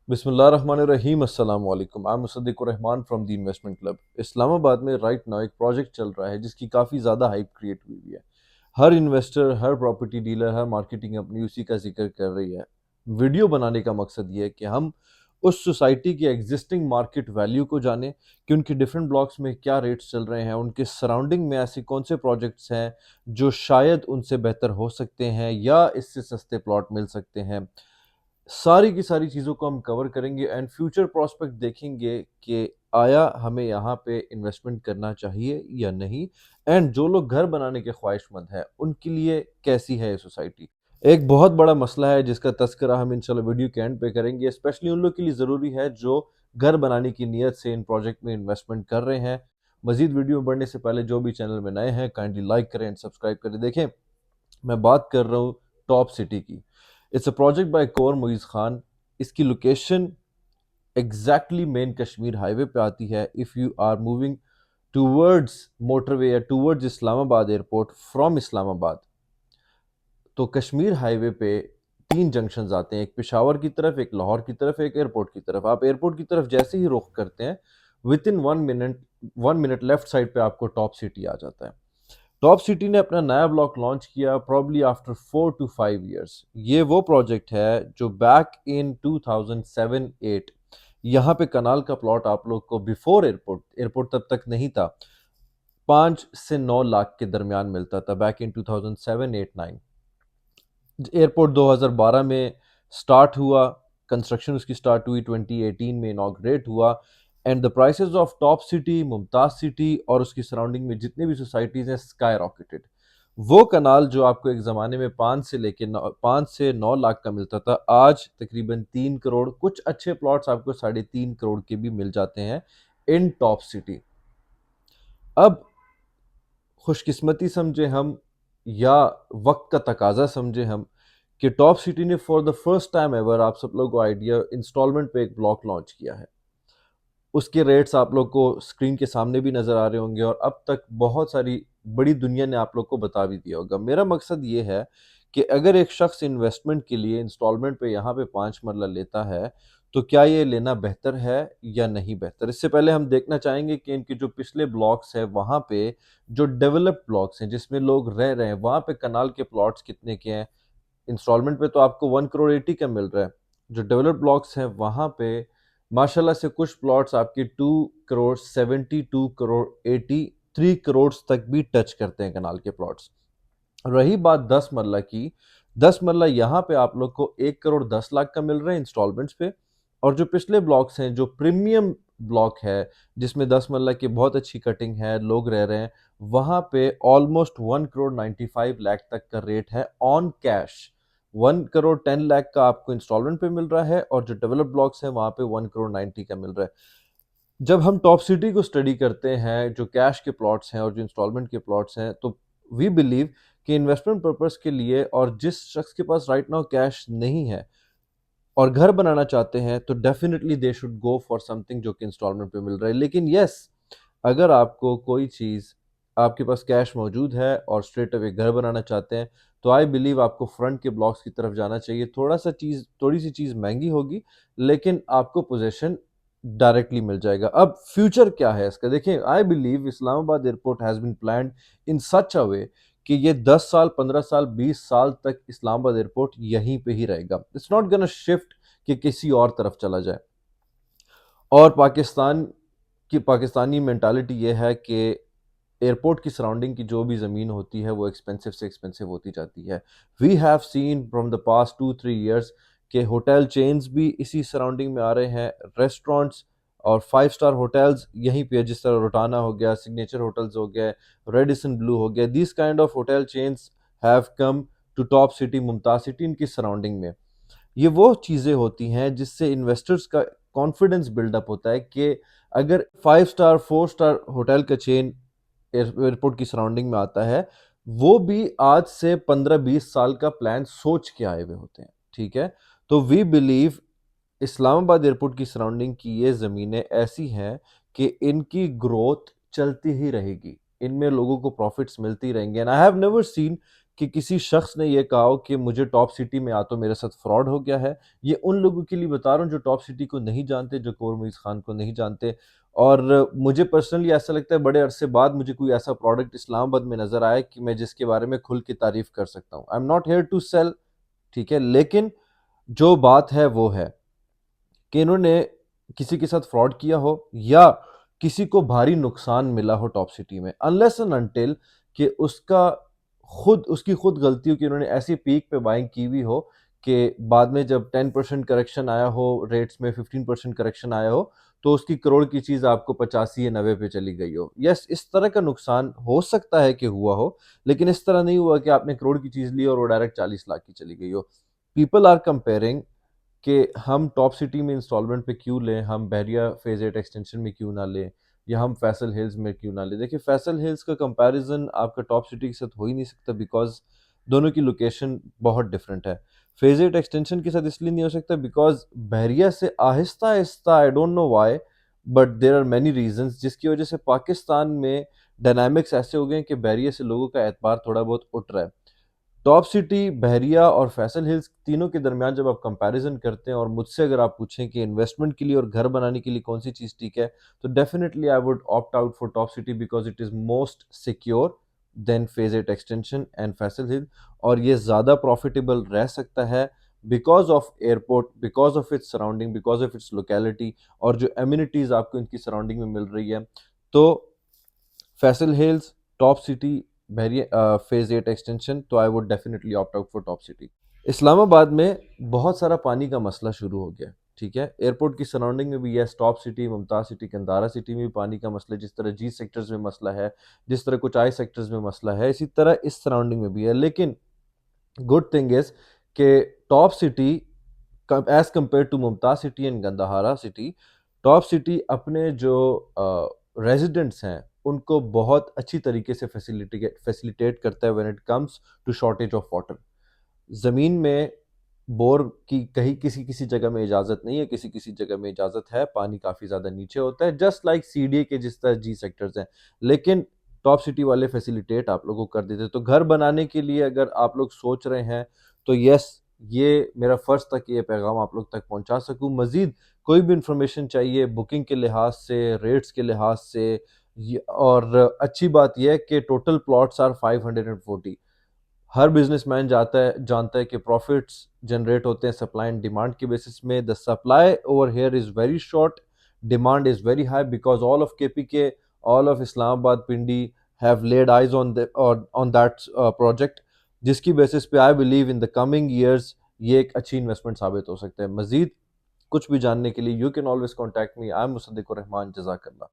बिस्मिल्लाहिर्रहमानिर्रहीम अस्सलाम वालेकुम। I am Mossadegh Rahman from the investment club. Islamabad में राइट नाउ एक प्रोजेक्ट चल रहा है जिसकी काफ़ी ज़्यादा हाइप क्रिएट हुई हुई है। हर इन्वेस्टर, हर प्रॉपर्टी डीलर, हर मार्केटिंग कंपनी उसी का जिक्र कर रही है। वीडियो बनाने का मकसद ये है कि हम उस सोसाइटी की एग्जिस्टिंग मार्केट वैल्यू को जानें कि उनके डिफरेंट ब्लॉक्स में क्या रेट्स चल रहे हैं, उनके सराउंडिंग में ऐसे कौन से प्रोजेक्ट्स हैं जो शायद उनसे बेहतर हो सकते हैं या इससे सस्ते प्लॉट मिल सकते हैं। सारी की सारी चीज़ों को हम कवर करेंगे एंड फ्यूचर प्रॉस्पेक्ट देखेंगे कि आया हमें यहाँ पे इन्वेस्टमेंट करना चाहिए या नहीं, एंड जो लोग घर बनाने के ख्वाहिशमंद हैं उनके लिए कैसी है ये सोसाइटी। एक बहुत बड़ा मसला है जिसका तस्करा हम इंशाल्लाह वीडियो के एंड पे करेंगे। स्पेशली उन लोग के लिए ज़रूरी है जो घर बनाने की नीयत से इन प्रोजेक्ट में इन्वेस्टमेंट कर रहे हैं। मजीद वीडियो बढ़ने से पहले जो भी चैनल में नए हैं काइंडली लाइक करें एंड सब्सक्राइब करें। देखें, मैं बात कर रहा हूँ टॉप सिटी की। It's a project by core Muiz Khan. इसकी location exactly main Kashmir highway पे आती है। If you are moving towards motorway या towards Islamabad airport from Islamabad, तो कश्मीर हाईवे पे तीन जंक्शंस आते हैं, एक पेशावर की तरफ, एक लाहौर की तरफ, एक एयरपोर्ट की तरफ। आप एयरपोर्ट की तरफ जैसे ही रुख करते हैं, with in 1 minute left side पे आपको टॉप सिटी आ जाता है। टॉप सिटी ने अपना नया ब्लॉक लॉन्च किया प्रॉब्ली आफ्टर 4 to 5 years। ये वो प्रोजेक्ट है जो बैक इन 2007-8 यहाँ पे कनाल का प्लॉट आप लोग को बिफोर एयरपोर्ट, एयरपोर्ट तब तक नहीं था, 5 से 9 लाख के दरमियान मिलता था बैक इन 2007-8-9। एयरपोर्ट 2012 में स्टार्ट हुआ, कंस्ट्रक्शन उसकी स्टार्ट हुई, 2018 में इनॉग्रेट हुआ, and the prices of top city, Mumtaz city और उसकी सराउंडिंग में जितने भी सोसाइटीज़ हैं स्काई रॉकेटेड। वो कनाल जो आपको एक ज़माने में 5 से 9 लाख का मिलता था, आज तकरीबन 3 करोड़, कुछ अच्छे प्लॉट्स आपको 3.5 करोड़ के भी मिल जाते हैं इन टॉप सिटी। अब खुशकिस्मती समझे हम या वक्त का तकाजा समझे हम कि टॉप सिटी ने for the first time ever, आप सब लोगों को आइडिया, इंस्टॉलमेंट पे एक ब्लॉक लॉन्च किया है। उसके रेट्स आप लोग को स्क्रीन के सामने भी नज़र आ रहे होंगे और अब तक बहुत सारी बड़ी दुनिया ने आप लोग को बता भी दिया होगा। मेरा मकसद ये है कि अगर एक शख्स इन्वेस्टमेंट के लिए इंस्टॉलमेंट पे यहाँ पे 5 मरला लेता है तो क्या ये लेना बेहतर है या नहीं बेहतर। इससे पहले हम देखना चाहेंगे कि इनके जो पिछले ब्लॉक्स हैं वहाँ पे जो डेवलप्ड ब्लॉक्स हैं जिसमें लोग रह रहे हैं वहाँ पे कनाल के प्लॉट्स कितने के हैं। इंस्टॉलमेंट पे तो आपको 1 करोड़ 80 का मिल रहा है। जो डेवलप्ड ब्लॉक्स हैं वहाँ पे माशाल्लाह से कुछ प्लॉट्स आपकी 2 करोड़ 70, 2 करोड़ 80, 3 करोड़ तक भी टच करते हैं कनाल के प्लॉट्स। रही बात 10 मरला की, 10 मरला यहाँ पे आप लोग को 1 करोड़ 10 लाख का मिल रहा है इंस्टॉलमेंट्स पे। और जो पिछले ब्लॉक्स हैं, जो प्रीमियम ब्लॉक है जिसमें 10 मरला की बहुत अच्छी कटिंग है, लोग रह रहे हैं, वहाँ पे ऑलमोस्ट 1 करोड़ 95 लाख तक का रेट है ऑन कैश। 1 करोड़ 10 लाख का आपको इंस्टॉलमेंट पे मिल रहा है और जो डेवलप ब्लॉक्स हैं वहाँ पे 1 करोड़ 90 का मिल रहा है। जब हम टॉप सिटी को स्टडी करते हैं, जो कैश के प्लॉट्स हैं और जो इंस्टॉलमेंट के प्लॉट्स हैं, तो वी बिलीव कि इन्वेस्टमेंट पर्पस के लिए, और जिस शख्स के पास राइट नाउ कैश नहीं है और घर बनाना चाहते हैं, तो definitely they should go for something जो कि इंस्टॉलमेंट पे मिल रहा है। लेकिन यस, अगर आपको कोई चीज़, आपके पास कैश मौजूद है और स्ट्रेट अवे घर बनाना चाहते हैं, तो आई बिलीव आपको फ्रंट के ब्लॉक्स की तरफ जाना चाहिए। थोड़ी सी चीज़ महंगी होगी लेकिन आपको पोजेशन डायरेक्टली मिल जाएगा। अब फ्यूचर क्या है इसका, देखें, I believe Islamabad airport has been planned in such a way कि ये 10 साल, 15 साल, 20 साल तक इस्लामाबाद एयरपोर्ट यहीं पे ही रहेगा। इट्स नॉट गोना शिफ्ट कि किसी और तरफ चला जाए। और पाकिस्तानी मेंटालिटी ये है कि एयरपोर्ट की सराउंडिंग की जो भी ज़मीन होती है वो एक्सपेंसिव से एक्सपेंसिव होती जाती है। We have seen from the past 2-3 years के होटल चेन्स भी इसी सराउंडिंग में आ रहे हैं, रेस्टोरेंट्स और 5 स्टार होटल्स यहीं पे, जिस तरह रोटाना हो गया, सिग्नेचर होटल्स हो गए, रेडिसन ब्लू हो गया, this kind of hotel chains have come to top city, Mumtaz city, इनकी सराउंडिंग में। ये वो चीज़ें होती हैं जिससे इन्वेस्टर्स का कॉन्फिडेंस बिल्डअप होता है कि अगर 5 स्टार 4 स्टार होटल का चेन एयरपोर्ट की सराउंडिंग में आता है, वो भी आज से 15-20 साल का प्लान सोच के आए हुए होते हैं। ठीक है, तो वी बिलीव इस्लामाबाद एयरपोर्ट की सराउंडिंग की ये ज़मीनें ऐसी हैं कि इनकी ग्रोथ चलती ही रहेगी, इनमें लोगों को प्रॉफिट्स मिलती रहेंगे। And I have never seen कि किसी शख्स ने ये कहा हो कि मुझे टॉप सिटी में या तो मेरे साथ फ्रॉड हो गया है। ये उन लोगों के लिए बता रहा हूँ जो टॉप सिटी को नहीं जानते, जो कोर मुइज़ खान को नहीं जानते। और मुझे पर्सनली ऐसा लगता है बड़े अरसे बाद मुझे कोई ऐसा प्रोडक्ट इस्लामाबाद में नज़र आया कि मैं जिसके बारे में खुल के तारीफ़ कर सकता हूँ। I am not here to sell, ठीक है? लेकिन जो बात है वो है कि इन्होंने किसी के साथ फ्रॉड किया हो या किसी को भारी नुकसान मिला हो टॉप सिटी में, अनलेस एंड अनटिल कि उसकी खुद गलती हो कि उन्होंने ऐसी पीक पे बाइंग की हुई हो कि बाद में जब 10% करेक्शन आया हो, रेट्स में 15% करेक्शन आया हो, तो उसकी करोड़ की चीज़ आपको 85 या 90 पे चली गई हो। यस, इस तरह का नुकसान हो सकता है कि हुआ हो, लेकिन इस तरह नहीं हुआ कि आपने करोड़ की चीज़ ली और वो डायरेक्ट 40 लाख की चली गई हो। पीपल आर कंपेयरिंग कि हम टॉप सिटी में इंस्टॉलमेंट पे क्यों लें, हम बहरिया फेज़ 8 एक्सटेंशन में क्यों ना लें, या हम फैसल हिल्स में क्यों ना लें। देखिए, फैसल हिल्स का कंपैरिज़न आपका टॉप सिटी के साथ हो ही नहीं सकता, बिकॉज़ दोनों की लोकेशन बहुत डिफरेंट है। फेज़ 8 एक्सटेंशन के साथ इसलिए नहीं हो सकता बिकॉज़ बहरिया से आहिस्ता-आहिस्ता, I don't know why, but there are many reasons, जिसकी वजह से पाकिस्तान में डायनामिक्स ऐसे हो गए हैं कि बहरिया से लोगों का एतबार थोड़ा बहुत उठ रहा है। टॉप सिटी, बहरिया और फैसल हिल्स तीनों के दरमियान जब आप कंपैरिजन करते हैं और मुझसे अगर आप पूछें कि इन्वेस्टमेंट के लिए और घर बनाने के लिए कौन सी चीज़ ठीक है, तो definitely I would opt out for top city because it is most secure then phase 8 extension and Faisal hill. और ये ज़्यादा प्रॉफिटेबल रह सकता है because of airport, because of its surrounding, because of its locality और जो एम्यूनिटीज़ आपको इनकी सराउंडिंग में मिल रही है। तो फैसल हिल्स, टॉप सिटी, बहरिया फेज 8 एक्सटेंशन, तो I would definitely opt out for top city. Islamabad में बहुत सारा पानी का मसला शुरू हो गया, ठीक है? एयरपोर्ट की सराउंडिंग में भी, yes, top city, Mumtaz city, Gandhara city में भी पानी का मसला है, जिस तरह जी सेक्टर्स में मसला है, जिस तरह कुछ आई सेक्टर्स में मसला है, इसी तरह इस सराउंडिंग में भी है। लेकिन गुड थिंग इज़ कि top city as compare to Mumtaz city and Gandhara city, top city अपने जो रेज़िडेंट्स हैं, उनको बहुत अच्छी तरीके से फैसिलिटेट करता है when it comes to shortage of water. ज़मीन में बोर की कहीं किसी-किसी जगह में इजाज़त नहीं है, किसी-किसी जगह में इजाज़त है, पानी काफ़ी ज़्यादा नीचे होता है, जस्ट लाइक सीडीए के जिस तरह जी सेक्टर्स हैं। लेकिन टॉप सिटी वाले फैसिलिटेट आप लोगों को कर देते हैं। तो घर बनाने के लिए अगर आप लोग सोच रहे हैं, तो येस, ये मेरा फ़र्ज़ था कि ये पैगाम आप लोग तक पहुँचा सकूँ। मज़ीद कोई भी इन्फॉर्मेशन चाहिए बुकिंग के लिहाज से, रेट्स के लिहाज से, और अच्छी बात यह है कि टोटल प्लॉट्स आर 540। हर बिजनेसमैन जानता है कि प्रॉफिट्स जनरेट होते हैं सप्लाई एंड डिमांड के बेसिस में। The supply over here is very short, demand is very high because all of KPK, all of Islamabad, Pindi have laid eyes on that project, जिसकी basis पे I believe in the coming years ये एक अच्छी investment साबित हो सकता है। मजीद कुछ भी जानने के लिए you can always contact me. I am Musaddiqur Rahman. जज़ाकल्लाह।